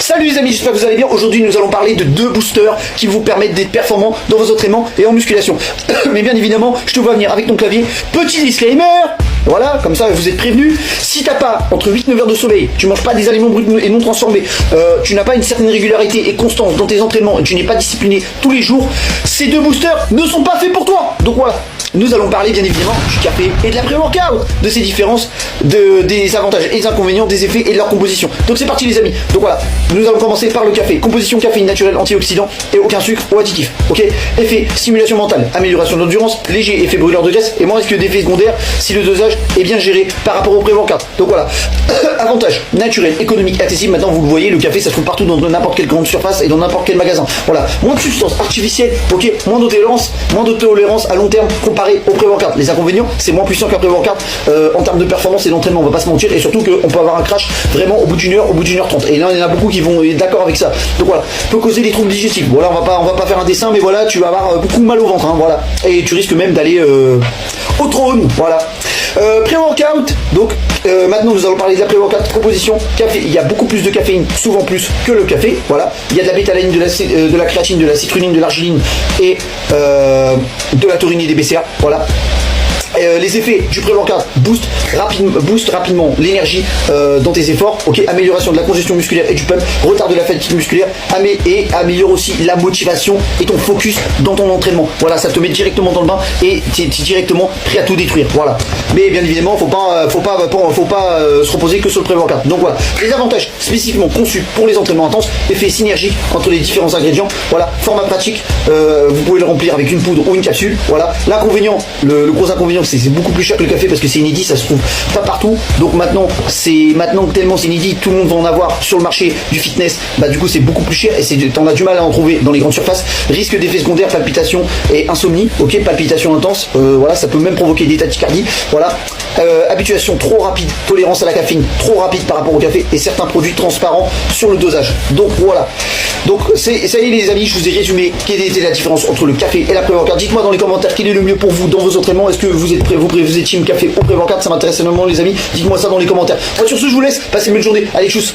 Salut les amis, j'espère que vous allez bien. Aujourd'hui nous allons parler de deux boosters qui vous permettent d'être performants dans vos entraînements et en musculation. Mais bien évidemment, je te vois venir avec ton clavier. Petit disclaimer, voilà, comme ça vous êtes prévenus. Si t'as pas entre 8 et 9 heures de sommeil, tu manges pas des aliments bruts et non transformés, tu n'as pas une certaine régularité et constance dans tes entraînements et tu n'es pas discipliné tous les jours, ces deux boosters ne sont pas faits pour toi. Donc voilà, nous allons parler bien évidemment du café et de la pré-workout, de ces différences, des avantages et des inconvénients, des effets et de leur composition. Donc c'est parti les amis. Donc voilà, nous allons commencer par le café. Composition caféine naturelle, antioxydant et aucun sucre ou additif. Ok. Effet stimulation mentale, amélioration de l'endurance, léger effet brûleur de graisse et moins risque d'effets secondaires si le dosage est bien géré par rapport au pré-workout. Donc voilà. Avantage naturel, économique, accessible. Maintenant vous le voyez, le café ça se trouve partout dans n'importe quelle grande surface et dans n'importe quel magasin. Voilà. Moins de substances artificielles, ok, moins de tolérance à long terme comparé au pré-workout. Les inconvénients, c'est moins puissant qu'un pré-workout en termes de performance et d'entraînement, on va pas se mentir, et surtout qu'on peut avoir un crash vraiment au bout d'une heure, au bout d'une heure 30. Et là il y en a beaucoup qui vont être d'accord avec ça. Donc voilà, peut causer des troubles digestifs. Voilà, on va pas faire un dessin, mais voilà, tu vas avoir beaucoup mal au ventre, hein, voilà. Et tu risques même d'aller au trône, voilà. Pré-workout, donc maintenant nous allons parler de la pré-workout composition café. Il y a beaucoup plus de caféine, souvent plus que le café, voilà. Il y a de la bétaline, de la créatine, de la citrulline, de l'arginine et de la taurine et des BCA, voilà. Les effets du pré-workout boost rapidement l'énergie dans tes efforts, ok, amélioration de la congestion musculaire et du pump, retard de la fatigue musculaire, et améliore aussi la motivation et ton focus dans ton entraînement. Voilà, ça te met directement dans le bain et tu es directement prêt à tout détruire. Voilà. Mais bien évidemment, faut pas se reposer que sur le pré-workout. Donc voilà, les avantages spécifiquement conçus pour les entraînements intenses, effet synergique entre les différents ingrédients. Voilà, format pratique, vous pouvez le remplir avec une poudre ou une capsule. Voilà, l'inconvénient, le gros inconvénient, c'est beaucoup plus cher que le café parce que c'est inédit, ça se trouve pas partout. Donc maintenant tellement c'est inédit, tout le monde va en avoir sur le marché du fitness. Bah du coup c'est beaucoup plus cher et t'en as du mal à en trouver dans les grandes surfaces. Risque d'effets secondaires, palpitations et insomnie. Ok, palpitations intenses. Voilà, ça peut même provoquer des tachycardies. Voilà. Habituation trop rapide, tolérance à la caféine trop rapide par rapport au café et certains produits transparents sur le dosage. Donc voilà. Donc ça y est les amis, je vous ai résumé quelle était la différence entre le café et la pré-workout. Dites-moi dans les commentaires quel est le mieux pour vous dans vos entraînements. Est-ce que vous êtes prêts, vous êtes team café ou pré-workout? Ça m'intéresse énormément les amis. Dites-moi ça dans les commentaires. Moi sur ce je vous laisse, passez une bonne journée. Allez tchuss.